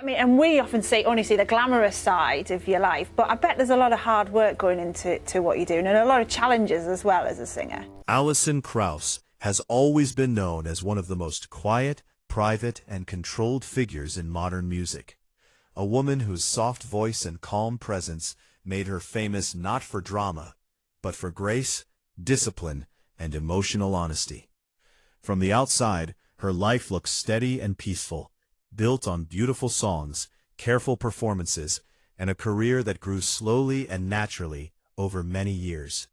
I mean, and we often only see the glamorous side of your life, but I bet there's a lot of hard work going into what you're doing and a lot of challenges as well as a singer. Alison Krauss has always been known as one of the most quiet, private, and controlled figures in modern music. A woman whose soft voice and calm presence made her famous not for drama, but for grace, discipline, and emotional honesty. From the outside, her life looks steady and peaceful, built on beautiful songs, careful performances, and a career that grew slowly and naturally over many years.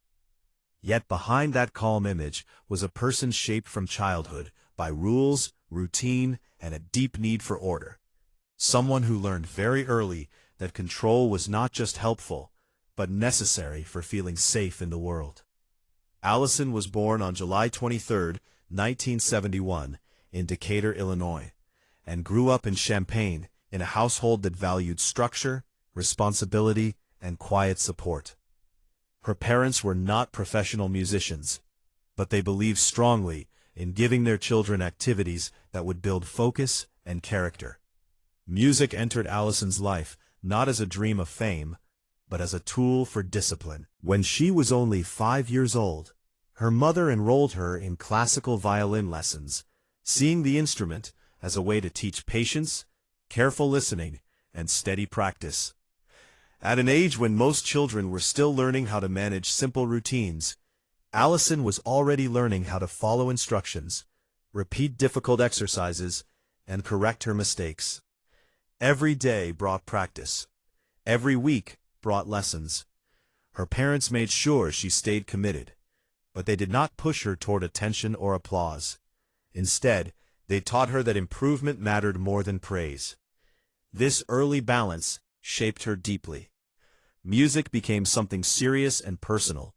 Yet behind that calm image was a person shaped from childhood by rules, routine, and a deep need for order. Someone who learned very early that control was not just helpful, but necessary for feeling safe in the world. Alison was born on July 23, 1971, in Decatur, Illinois, and grew up in Champaign in a household that valued structure, responsibility, and quiet support. Her parents were not professional musicians, but they believed strongly in giving their children activities that would build focus and character. Music entered Alison's life not as a dream of fame, but as a tool for discipline. When she was only 5 years old, her mother enrolled her in classical violin lessons, seeing the instrument as a way to teach patience, careful listening, and steady practice. At an age when most children were still learning how to manage simple routines, Alison was already learning how to follow instructions, repeat difficult exercises, and correct her mistakes. Every day brought practice. Every week brought lessons. Her parents made sure she stayed committed, but they did not push her toward attention or applause. Instead, they taught her that improvement mattered more than praise. This early balance shaped her deeply. Music became something serious and personal,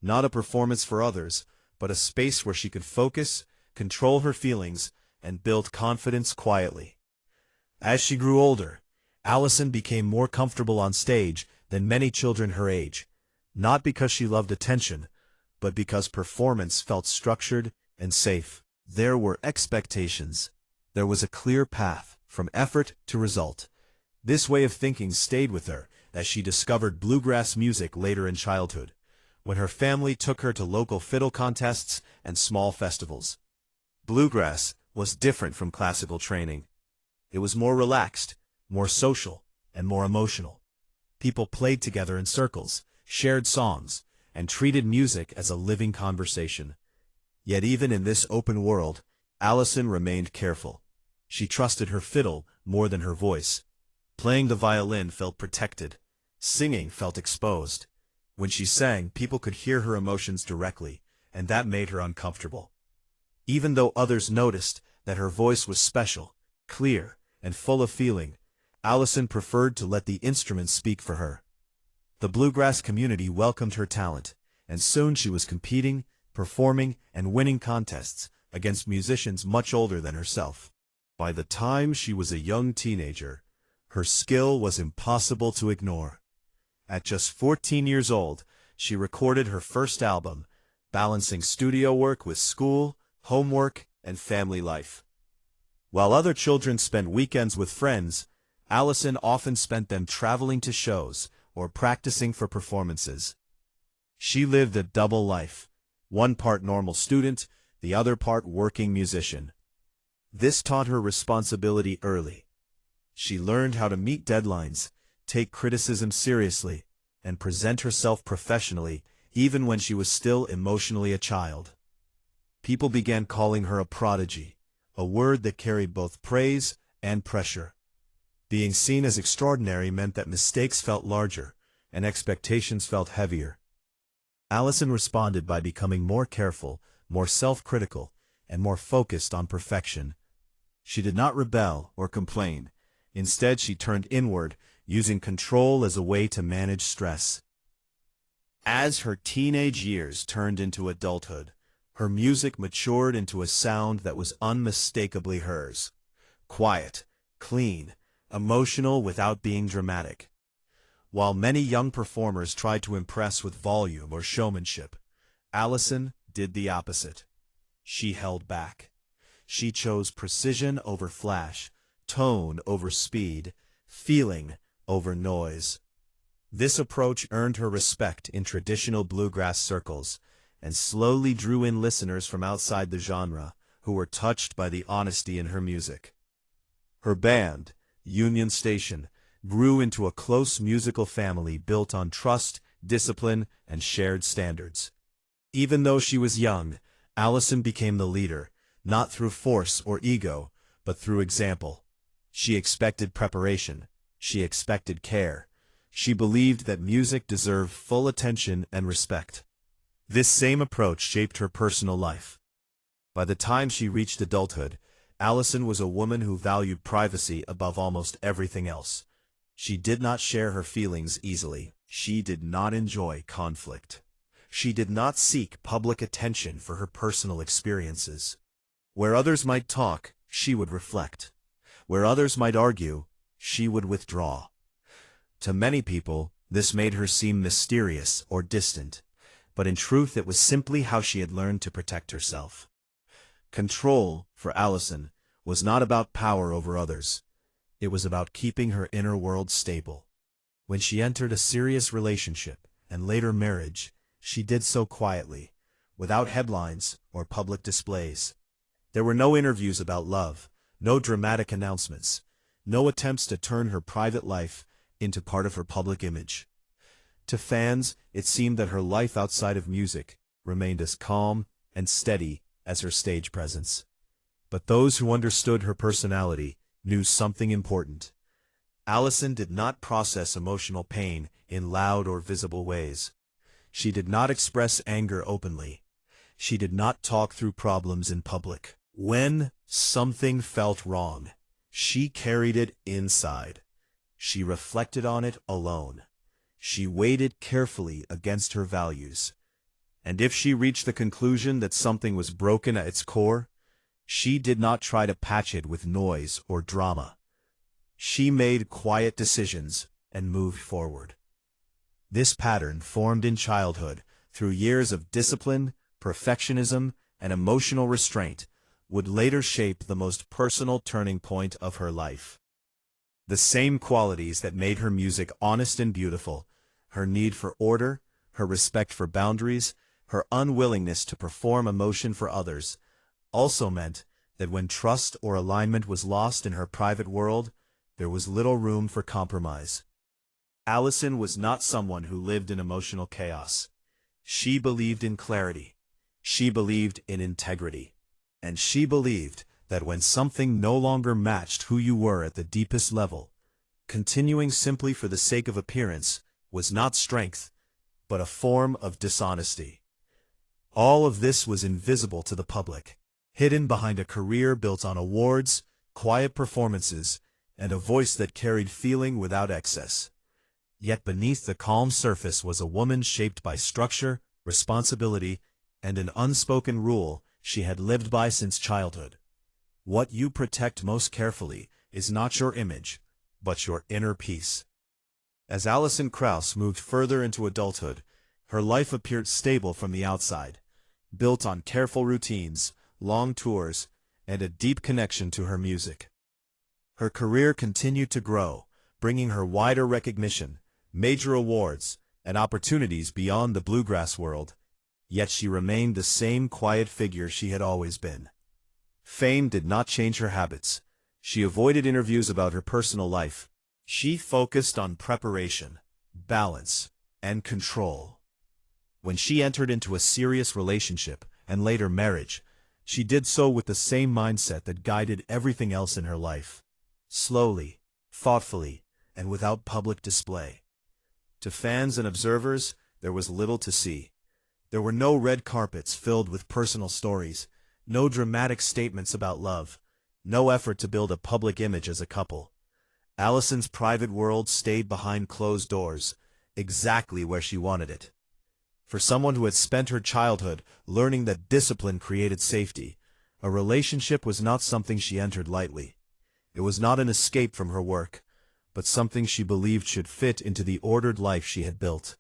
not a performance for others, but a space where she could focus, control her feelings, and build confidence quietly. As she grew older, Alison became more comfortable on stage than many children her age, not because she loved attention, but because performance felt structured and safe. There were expectations. There was a clear path from effort to result. This way of thinking stayed with her as she discovered bluegrass music later in childhood, when her family took her to local fiddle contests and small festivals. Bluegrass was different from classical training. It was more relaxed, more social, and more emotional. People played together in circles, shared songs, and treated music as a living conversation. Yet even in this open world, Alison remained careful. She trusted her fiddle more than her voice. Playing the violin felt protected. Singing felt exposed. When she sang, people could hear her emotions directly, and that made her uncomfortable. Even though others noticed that her voice was special, clear, and full of feeling, Alison preferred to let the instrument speak for her. The bluegrass community welcomed her talent, and soon she was competing, performing, and winning contests against musicians much older than herself. By the time she was a young teenager, her skill was impossible to ignore. At just 14 years old, she recorded her first album, balancing studio work with school, homework, and family life. While other children spent weekends with friends, Alison often spent them traveling to shows or practicing for performances. She lived a double life, one part normal student, the other part working musician. This taught her responsibility early. She learned how to meet deadlines, take criticism seriously, and present herself professionally, even when she was still emotionally a child. People began calling her a prodigy, a word that carried both praise and pressure. Being seen as extraordinary meant that mistakes felt larger, and expectations felt heavier. Alison responded by becoming more careful, more self-critical, and more focused on perfection. She did not rebel or complain. Instead, she turned inward, using control as a way to manage stress. As her teenage years turned into adulthood, her music matured into a sound that was unmistakably hers. Quiet, clean, emotional without being dramatic. While many young performers tried to impress with volume or showmanship, Alison did the opposite. She held back. She chose precision over flash, tone over speed, feeling over noise. This approach earned her respect in traditional bluegrass circles and slowly drew in listeners from outside the genre who were touched by the honesty in her music. Her band, Union Station, grew into a close musical family built on trust, discipline, and shared standards. Even though she was young, Alison became the leader, not through force or ego, but through example. She expected preparation. She expected care. She believed that music deserved full attention and respect. This same approach shaped her personal life. By the time she reached adulthood, Alison was a woman who valued privacy above almost everything else. She did not share her feelings easily. She did not enjoy conflict. She did not seek public attention for her personal experiences. Where others might talk, she would reflect. Where others might argue, she would withdraw. To many people, this made her seem mysterious or distant, but in truth it was simply how she had learned to protect herself. Control, for Alison, was not about power over others. It was about keeping her inner world stable. When she entered a serious relationship, and later marriage, she did so quietly, without headlines or public displays. There were no interviews about love, no dramatic announcements, no attempts to turn her private life into part of her public image. To fans, it seemed that her life outside of music remained as calm and steady as her stage presence. But those who understood her personality knew something important. Alison did not process emotional pain in loud or visible ways. She did not express anger openly. She did not talk through problems in public. When something felt wrong, she carried it inside. She reflected on it alone. She weighed it carefully against her values. And if she reached the conclusion that something was broken at its core, she did not try to patch it with noise or drama. She made quiet decisions and moved forward. This pattern formed in childhood through years of discipline, perfectionism, and emotional restraint would later shape the most personal turning point of her life. The same qualities that made her music honest and beautiful, her need for order, her respect for boundaries, her unwillingness to perform emotion for others, also meant that when trust or alignment was lost in her private world, there was little room for compromise. Alison was not someone who lived in emotional chaos. She believed in clarity. She believed in integrity. And she believed that when something no longer matched who you were at the deepest level, continuing simply for the sake of appearance was not strength, but a form of dishonesty. All of this was invisible to the public, hidden behind a career built on awards, quiet performances, and a voice that carried feeling without excess. Yet beneath the calm surface was a woman shaped by structure, responsibility, and an unspoken rule she had lived by since childhood. What you protect most carefully is not your image, but your inner peace. As Alison Krauss moved further into adulthood, her life appeared stable from the outside, built on careful routines, long tours, and a deep connection to her music. Her career continued to grow, bringing her wider recognition, major awards, and opportunities beyond the bluegrass world, yet she remained the same quiet figure she had always been. Fame did not change her habits. She avoided interviews about her personal life. She focused on preparation, balance, and control. When she entered into a serious relationship, and later marriage, she did so with the same mindset that guided everything else in her life. Slowly, thoughtfully, and without public display. To fans and observers, there was little to see. There were no red carpets filled with personal stories, no dramatic statements about love, no effort to build a public image as a couple. Alison's private world stayed behind closed doors, exactly where she wanted it. For someone who had spent her childhood learning that discipline created safety, a relationship was not something she entered lightly. It was not an escape from her work, but something she believed should fit into the ordered life she had built.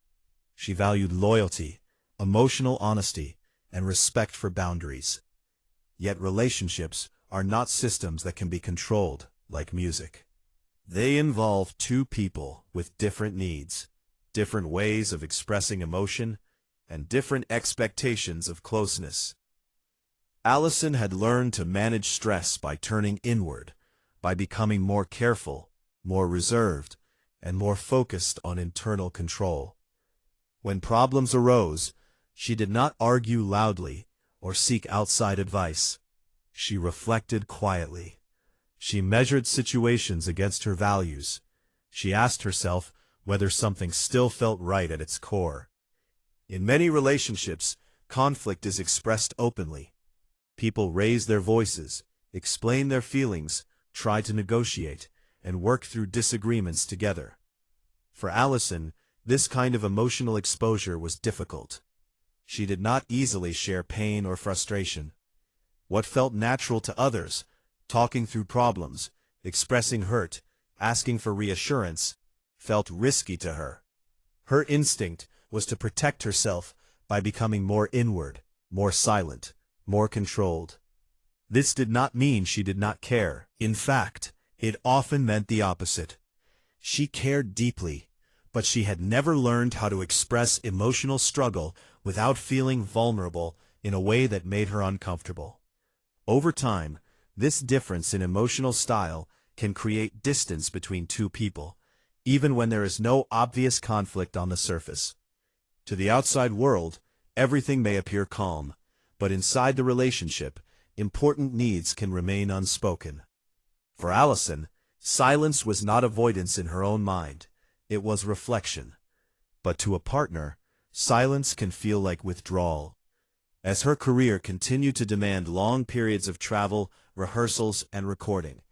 She valued loyalty, emotional honesty, and respect for boundaries. Yet relationships are not systems that can be controlled, like music. They involve two people with different needs, different ways of expressing emotion, and different expectations of closeness. Alison had learned to manage stress by turning inward, by becoming more careful, more reserved, and more focused on internal control. When problems arose, she did not argue loudly or seek outside advice. She reflected quietly. She measured situations against her values. She asked herself whether something still felt right at its core. In many relationships, conflict is expressed openly. People raise their voices, explain their feelings, try to negotiate, and work through disagreements together. For Alison, this kind of emotional exposure was difficult. She did not easily share pain or frustration. What felt natural to others, talking through problems, expressing hurt, asking for reassurance, felt risky to her. Her instinct was to protect herself by becoming more inward, more silent, more controlled. This did not mean she did not care. In fact, it often meant the opposite. She cared deeply, but she had never learned how to express emotional struggle without feeling vulnerable in a way that made her uncomfortable. Over time, this difference in emotional style can create distance between two people, even when there is no obvious conflict on the surface. To the outside world, everything may appear calm, but inside the relationship, important needs can remain unspoken. For Alison, silence was not avoidance in her own mind, it was reflection. But to a partner, silence can feel like withdrawal. As her career continued to demand long periods of travel, rehearsals, and recording,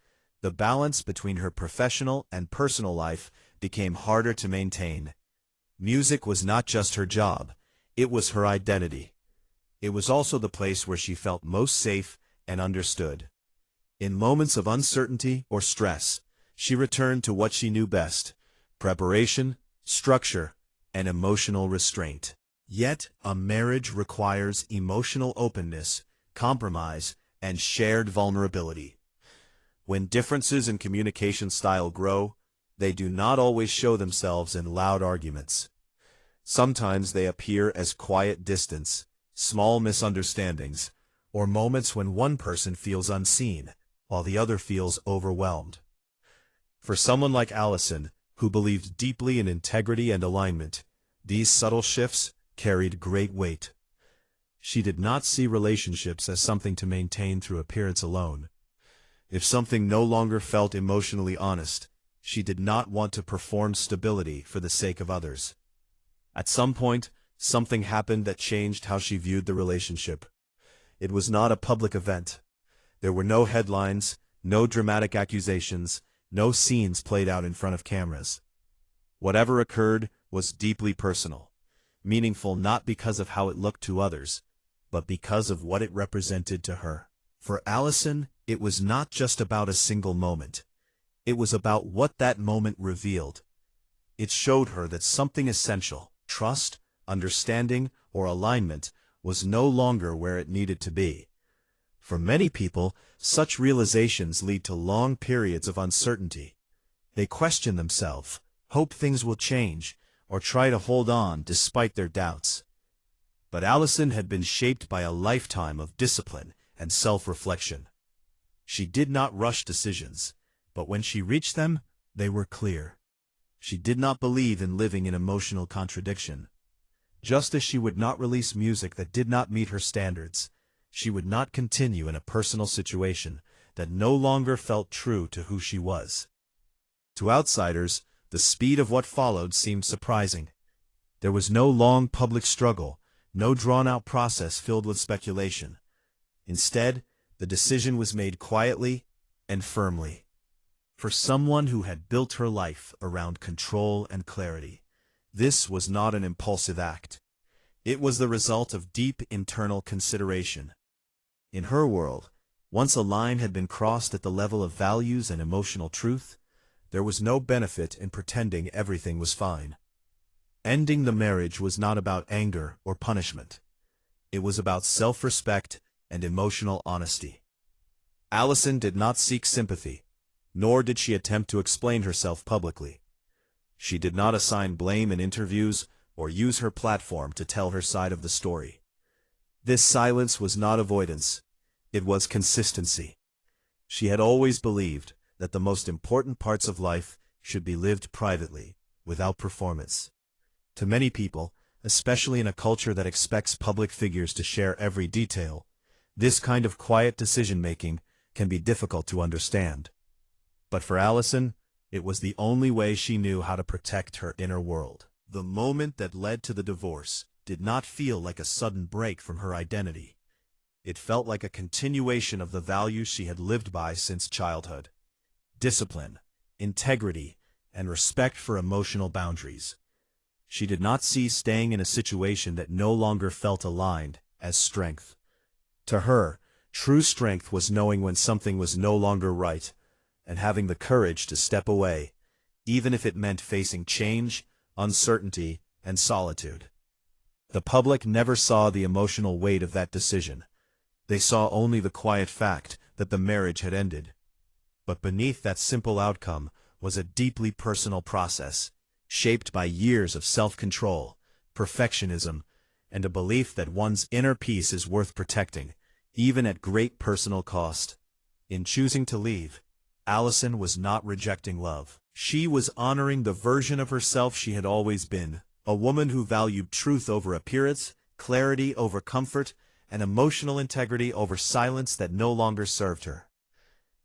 the balance between her professional and personal life became harder to maintain. Music was not just her job, it was her identity. It was also the place where she felt most safe and understood. In moments of uncertainty or stress, she returned to what she knew best: preparation, structure, and emotional restraint. Yet, a marriage requires emotional openness, compromise, and shared vulnerability. When differences in communication style grow, they do not always show themselves in loud arguments. Sometimes they appear as quiet distance, small misunderstandings, or moments when one person feels unseen, while the other feels overwhelmed. For someone like Alison, who believed deeply in integrity and alignment, these subtle shifts carried great weight. She did not see relationships as something to maintain through appearance alone. If something no longer felt emotionally honest, she did not want to perform stability for the sake of others. At some point, something happened that changed how she viewed the relationship. It was not a public event. There were no headlines, no dramatic accusations, no scenes played out in front of cameras. Whatever occurred was deeply personal, meaningful not because of how it looked to others, but because of what it represented to her. For Alison, it was not just about a single moment. It was about what that moment revealed. It showed her that something essential, trust, understanding, or alignment, was no longer where it needed to be. For many people, such realizations lead to long periods of uncertainty. They question themselves, hope things will change, or try to hold on despite their doubts. But Alison had been shaped by a lifetime of discipline and self-reflection. She did not rush decisions, but when she reached them, they were clear. She did not believe in living in emotional contradiction. Just as she would not release music that did not meet her standards, she would not continue in a personal situation that no longer felt true to who she was. To outsiders, the speed of what followed seemed surprising. There was no long public struggle, no drawn-out process filled with speculation. Instead, the decision was made quietly and firmly. For someone who had built her life around control and clarity, this was not an impulsive act. It was the result of deep internal consideration. In her world, once a line had been crossed at the level of values and emotional truth, there was no benefit in pretending everything was fine. Ending the marriage was not about anger or punishment. It was about self-respect and emotional honesty. Alison did not seek sympathy. nor did she attempt to explain herself publicly. She did not assign blame in interviews or use her platform to tell her side of the story. This silence was not avoidance, it was consistency. She had always believed that the most important parts of life should be lived privately, without performance. To many people, especially in a culture that expects public figures to share every detail, this kind of quiet decision-making can be difficult to understand. But for Alison, it was the only way she knew how to protect her inner world. The moment that led to the divorce did not feel like a sudden break from her identity. It felt like a continuation of the values she had lived by since childhood: discipline, integrity, and respect for emotional boundaries. She did not see staying in a situation that no longer felt aligned as strength. To her, true strength was knowing when something was no longer right, and having the courage to step away, even if it meant facing change, uncertainty, and solitude. The public never saw the emotional weight of that decision. They saw only the quiet fact that the marriage had ended. But beneath that simple outcome was a deeply personal process, shaped by years of self-control, perfectionism, and a belief that one's inner peace is worth protecting, even at great personal cost. In choosing to leave, Alison was not rejecting love. She was honoring the version of herself she had always been, a woman who valued truth over appearance, clarity over comfort, and emotional integrity over silence that no longer served her.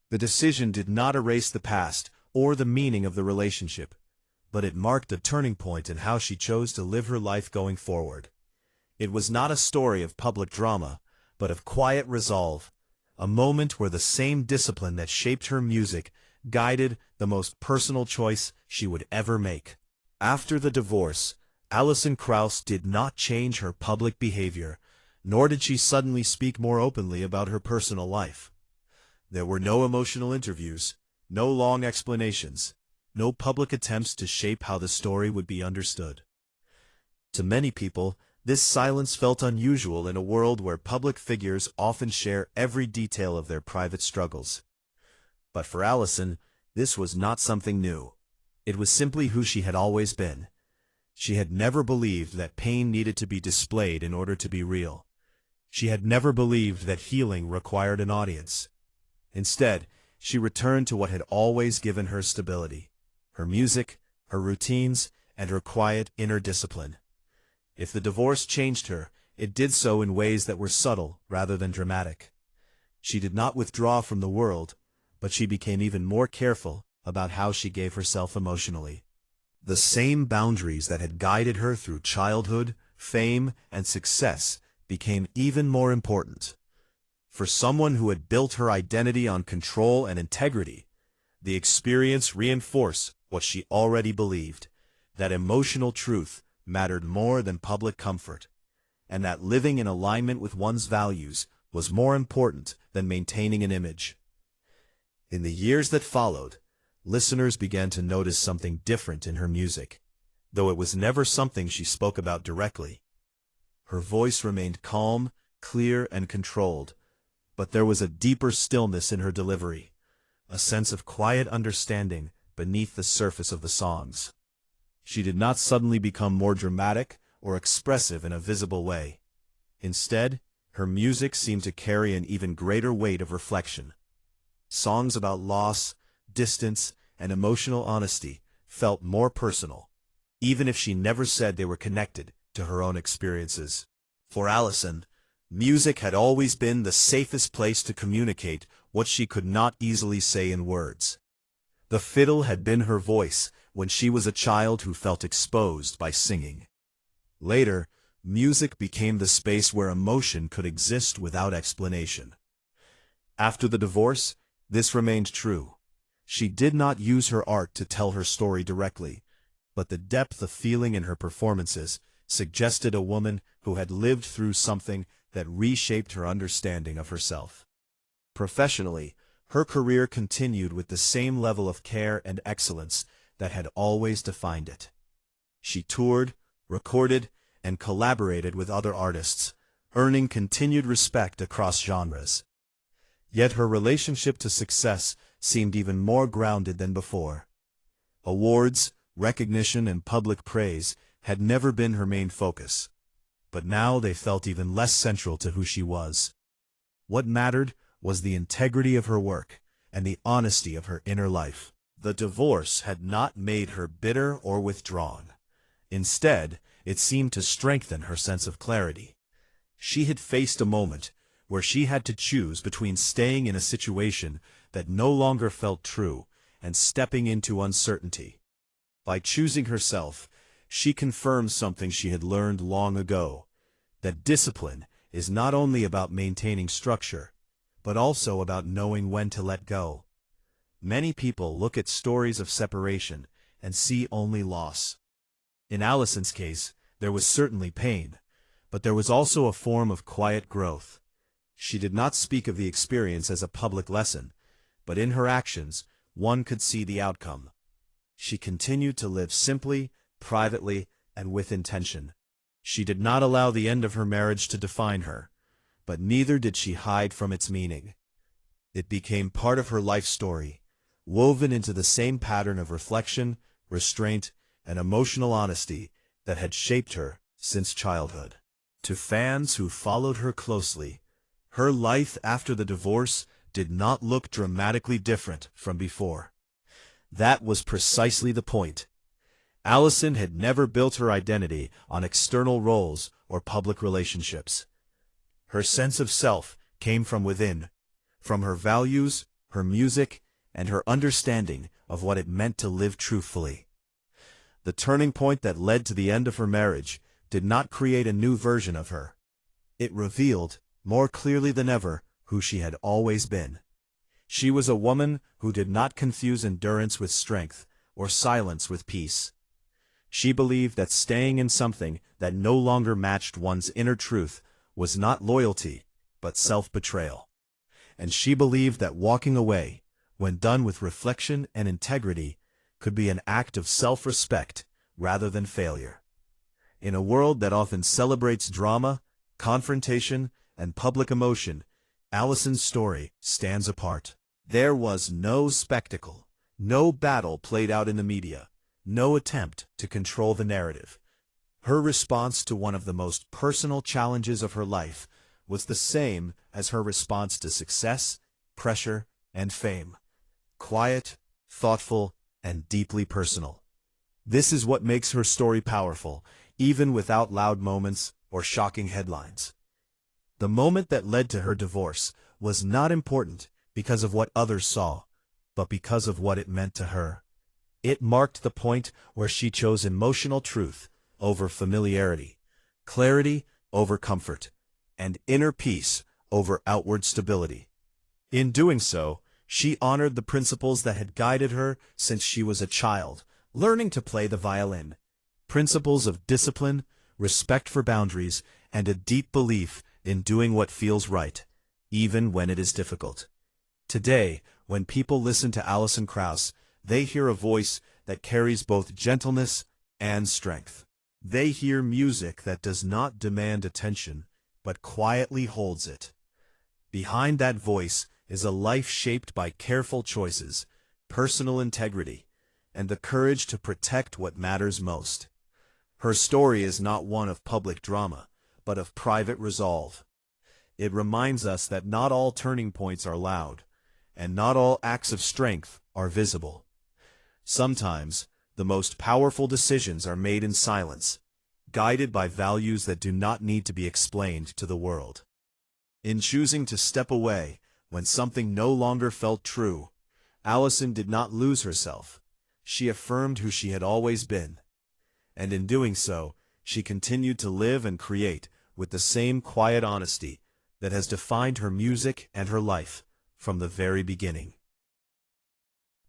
The decision did not erase the past or the meaning of the relationship, but it marked a turning point in how she chose to live her life going forward. It was not a story of public drama, but of quiet resolve, a moment where the same discipline that shaped her music guided the most personal choice she would ever make. After the divorce, Alison Krauss did not change her public behavior, nor did she suddenly speak more openly about her personal life. There were no emotional interviews, no long explanations, no public attempts to shape how the story would be understood. To many people, this silence felt unusual in a world where public figures often share every detail of their private struggles. But for Alison, this was not something new. It was simply who she had always been. She had never believed that pain needed to be displayed in order to be real. She had never believed that healing required an audience. Instead, she returned to what had always given her stability: her music, her routines, and her quiet inner discipline. If the divorce changed her, it did so in ways that were subtle rather than dramatic. She did not withdraw from the world, but she became even more careful about how she gave herself emotionally. The same boundaries that had guided her through childhood, fame, and success became even more important. For someone who had built her identity on control and integrity, the experience reinforced what she already believed: that emotional truth mattered more than public comfort, and that living in alignment with one's values was more important than maintaining an image. In the years that followed, listeners began to notice something different in her music, though it was never something she spoke about directly. Her voice remained calm, clear, and controlled, but there was a deeper stillness in her delivery, a sense of quiet understanding beneath the surface of the songs. She did not suddenly become more dramatic or expressive in a visible way. Instead, her music seemed to carry an even greater weight of reflection. Songs about loss, distance, and emotional honesty felt more personal, even if she never said they were connected to her own experiences. For Alison, music had always been the safest place to communicate what she could not easily say in words. The fiddle had been her voice when she was a child who felt exposed by singing. Later, music became the space where emotion could exist without explanation. After the divorce, this remained true. She did not use her art to tell her story directly, but the depth of feeling in her performances suggested a woman who had lived through something that reshaped her understanding of herself. Professionally, her career continued with the same level of care and excellence that had always defined it. She toured, recorded, and collaborated with other artists, earning continued respect across genres. Yet her relationship to success seemed even more grounded than before. Awards, recognition, and public praise had never been her main focus, but now they felt even less central to who she was. What mattered was the integrity of her work and the honesty of her inner life. The divorce had not made her bitter or withdrawn. Instead, it seemed to strengthen her sense of clarity. She had faced a moment where she had to choose between staying in a situation that no longer felt true and stepping into uncertainty. By choosing herself, she confirmed something she had learned long ago, that discipline is not only about maintaining structure, but also about knowing when to let go. Many people look at stories of separation and see only loss. In Alison's case, there was certainly pain, but there was also a form of quiet growth. She did not speak of the experience as a public lesson, but in her actions, one could see the outcome. She continued to live simply, privately, and with intention. She did not allow the end of her marriage to define her, but neither did she hide from its meaning. It became part of her life story, woven into the same pattern of reflection, restraint, and emotional honesty that had shaped her since childhood. To fans who followed her closely, her life after the divorce did not look dramatically different from before. That was precisely the point. Alison had never built her identity on external roles or public relationships. Her sense of self came from within, from her values, her music, and her understanding of what it meant to live truthfully. The turning point that led to the end of her marriage did not create a new version of her. It revealed, more clearly than ever, who she had always been. She was a woman who did not confuse endurance with strength or silence with peace. She believed that staying in something that no longer matched one's inner truth was not loyalty, but self-betrayal. And she believed that walking away, when done with reflection and integrity, could be an act of self-respect rather than failure. In a world that often celebrates drama, confrontation, and public emotion, Alison's story stands apart. There was no spectacle, no battle played out in the media, no attempt to control the narrative. Her response to one of the most personal challenges of her life was the same as her response to success, pressure, and fame. Quiet, thoughtful, and deeply personal. This is what makes her story powerful, even without loud moments or shocking headlines. The moment that led to her divorce was not important because of what others saw, but because of what it meant to her. It marked the point where she chose emotional truth over familiarity, clarity over comfort, and inner peace over outward stability. In doing so, she honored the principles that had guided her since she was a child, learning to play the violin. Principles of discipline, respect for boundaries, and a deep belief in doing what feels right, even when it is difficult. Today, when people listen to Alison Krauss, they hear a voice that carries both gentleness and strength. They hear music that does not demand attention, but quietly holds it. Behind that voice is a life shaped by careful choices, personal integrity, and the courage to protect what matters most. Her story is not one of public drama, but of private resolve. It reminds us that not all turning points are loud, and not all acts of strength are visible. Sometimes, the most powerful decisions are made in silence, guided by values that do not need to be explained to the world. In choosing to step away when something no longer felt true, Alison did not lose herself. She affirmed who she had always been. And in doing so, she continued to live and create with the same quiet honesty that has defined her music and her life from the very beginning.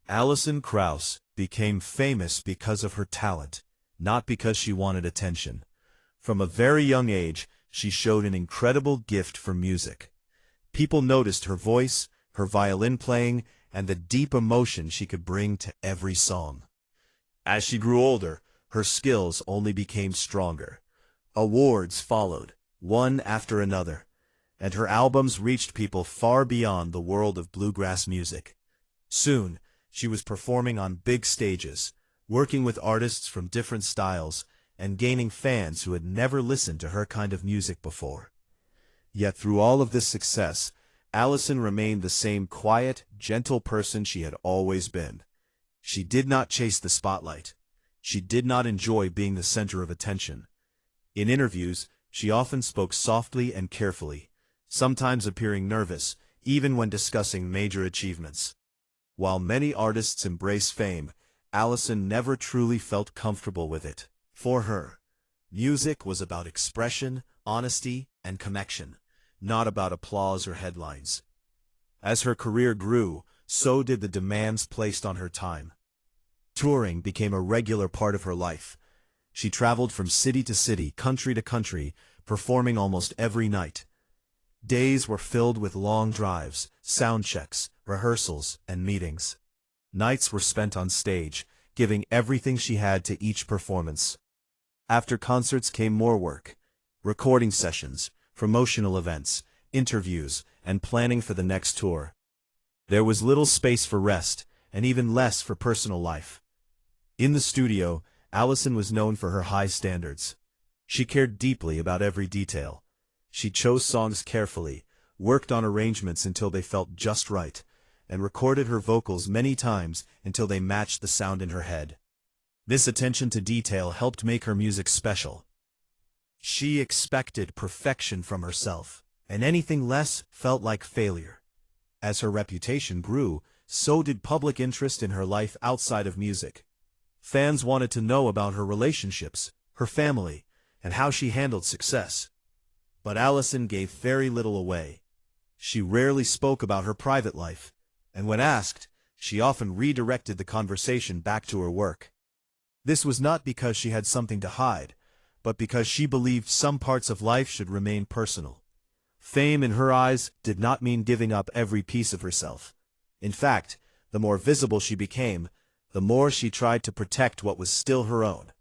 Alison Krauss became famous because of her talent, not because she wanted attention. From a very young age, she showed an incredible gift for music. People noticed her voice, her violin playing, and the deep emotion she could bring to every song. As she grew older, her skills only became stronger. Awards followed, one after another, and her albums reached people far beyond the world of bluegrass music. Soon, she was performing on big stages, working with artists from different styles, and gaining fans who had never listened to her kind of music before. Yet through all of this success, Alison remained the same quiet, gentle person she had always been. She did not chase the spotlight. She did not enjoy being the center of attention. In interviews, she often spoke softly and carefully, sometimes appearing nervous, even when discussing major achievements. While many artists embrace fame, Alison never truly felt comfortable with it. For her, music was about expression, honesty, and connection, not about applause or headlines. As her career grew, so did the demands placed on her time. Touring became a regular part of her life. She traveled from city to city, country to country, performing almost every night. Days were filled with long drives, sound checks, rehearsals, and meetings. Nights were spent on stage, giving everything she had to each performance. After concerts came more work: recording sessions, promotional events, interviews, and planning for the next tour. There was little space for rest, and even less for personal life. In the studio, Alison was known for her high standards. She cared deeply about every detail. She chose songs carefully, worked on arrangements until they felt just right, and recorded her vocals many times until they matched the sound in her head. This attention to detail helped make her music special. She expected perfection from herself, and anything less felt like failure. As her reputation grew, so did public interest in her life outside of music. Fans wanted to know about her relationships, her family, and how she handled success. But Alison gave very little away. She rarely spoke about her private life, and when asked, she often redirected the conversation back to her work. This was not because she had something to hide, but because she believed some parts of life should remain personal. Fame in her eyes did not mean giving up every piece of herself. In fact, the more visible she became, the more she tried to protect what was still her own.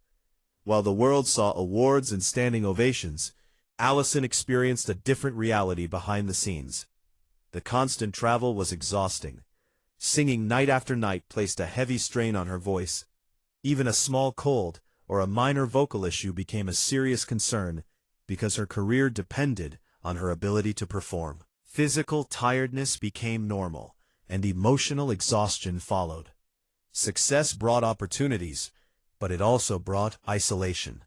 While the world saw awards and standing ovations, Alison experienced a different reality behind the scenes. The constant travel was exhausting. Singing night after night placed a heavy strain on her voice. Even a small cold or a minor vocal issue became a serious concern because her career depended on her ability to perform. Physical tiredness became normal, and emotional exhaustion followed. Success brought opportunities, but it also brought isolation.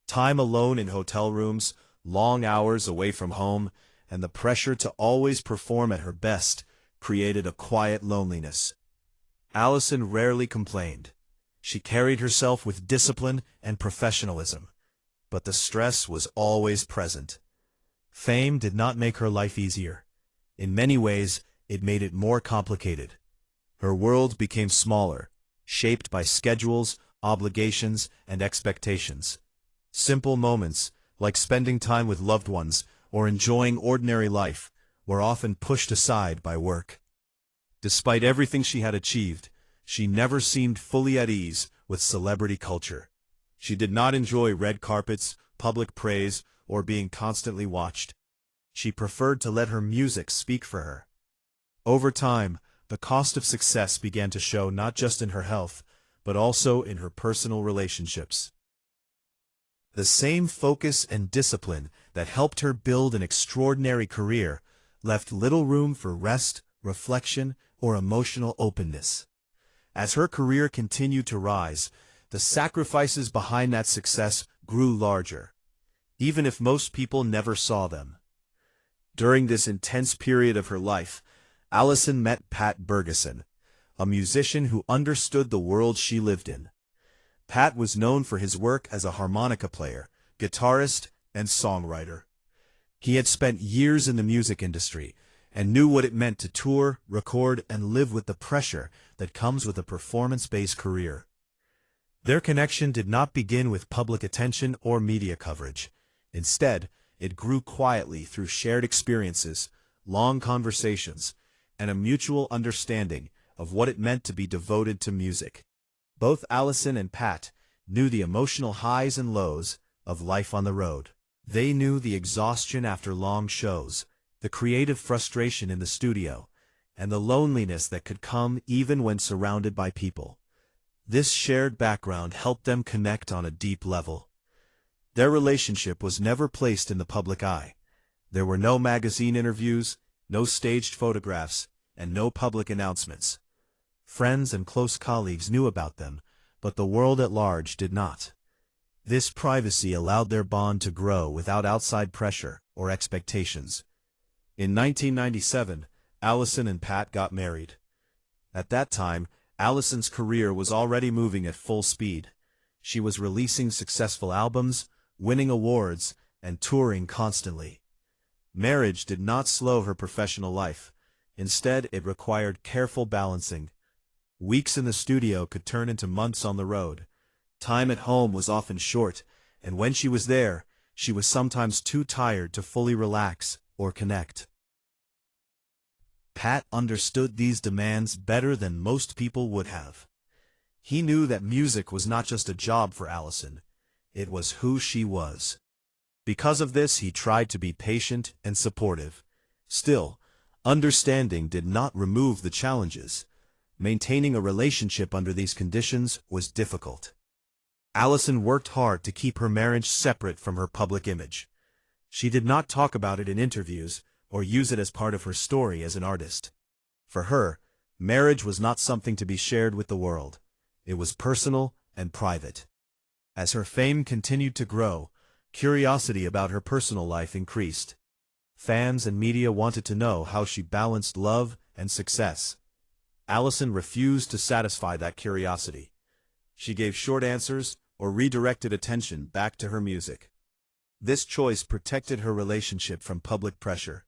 Time alone in hotel rooms, long hours away from home, and the pressure to always perform at her best created a quiet loneliness. Alison rarely complained. She carried herself with discipline and professionalism, but the stress was always present. Fame did not make her life easier. In many ways, it made it more complicated. Her world became smaller, shaped by schedules, obligations, and expectations. Simple moments, like spending time with loved ones or enjoying ordinary life, were often pushed aside by work. Despite everything she had achieved, she never seemed fully at ease with celebrity culture. She did not enjoy red carpets, public praise, or being constantly watched. She preferred to let her music speak for her. Over time, the cost of success began to show not just in her health, but also in her personal relationships. The same focus and discipline that helped her build an extraordinary career left little room for rest, reflection, or emotional openness. As her career continued to rise, the sacrifices behind that success grew larger, even if most people never saw them. During this intense period of her life, Alison met Pat Bergeson, a musician who understood the world she lived in. Pat was known for his work as a harmonica player, guitarist, and songwriter. He had spent years in the music industry and knew what it meant to tour, record, and live with the pressure that comes with a performance-based career. Their connection did not begin with public attention or media coverage. Instead, it grew quietly through shared experiences, long conversations, and a mutual understanding of what it meant to be devoted to music. Both Alison and Pat knew the emotional highs and lows of life on the road. They knew the exhaustion after long shows, the creative frustration in the studio, and the loneliness that could come even when surrounded by people. This shared background helped them connect on a deep level. Their relationship was never placed in the public eye. There were no magazine interviews, no staged photographs, and no public announcements. Friends and close colleagues knew about them, but the world at large did not. This privacy allowed their bond to grow without outside pressure or expectations. In 1997, Alison and Pat got married. At that time, Alison's career was already moving at full speed. She was releasing successful albums, winning awards, and touring constantly. Marriage did not slow her professional life. Instead, it required careful balancing. Weeks in the studio could turn into months on the road. Time at home was often short, and when she was there, she was sometimes too tired to fully relax or connect. Pat understood these demands better than most people would have. He knew that music was not just a job for Alison, it was who she was. Because of this, he tried to be patient and supportive. Still, understanding did not remove the challenges. Maintaining a relationship under these conditions was difficult. Alison worked hard to keep her marriage separate from her public image. She did not talk about it in interviews or use it as part of her story as an artist. For her, marriage was not something to be shared with the world. It was personal and private. As her fame continued to grow, curiosity about her personal life increased. Fans and media wanted to know how she balanced love and success. Alison refused to satisfy that curiosity. She gave short answers or redirected attention back to her music. This choice protected her relationship from public pressure,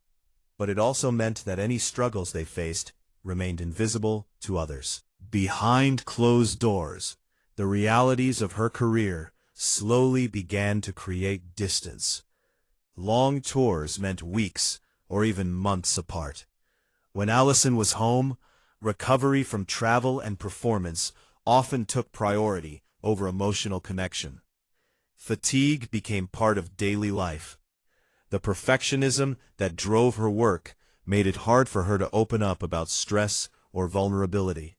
but it also meant that any struggles they faced remained invisible to others. Behind closed doors, the realities of her career slowly began to create distance. Long tours meant weeks or even months apart. When Alison was home, recovery from travel and performance often took priority over emotional connection. Fatigue became part of daily life. The perfectionism that drove her work made it hard for her to open up about stress or vulnerability.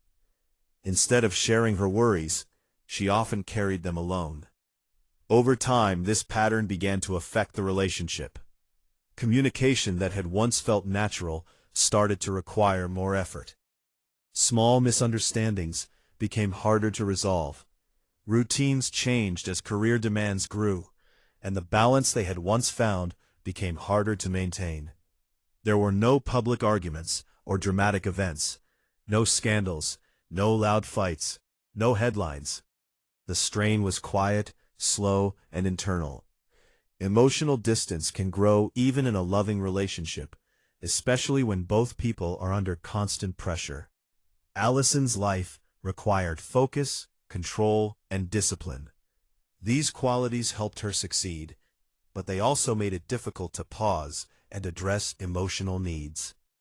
Instead of sharing her worries, she often carried them alone. Over time, this pattern began to affect the relationship. Communication that had once felt natural started to require more effort. Small misunderstandings became harder to resolve. Routines changed as career demands grew, and the balance they had once found became harder to maintain. There were no public arguments or dramatic events, no scandals, no loud fights, no headlines. The strain was quiet, slow, and internal. Emotional distance can grow even in a loving relationship, especially when both people are under constant pressure. Alison's life required focus, control, and discipline. These qualities helped her succeed, but they also made it difficult to pause and address emotional needs.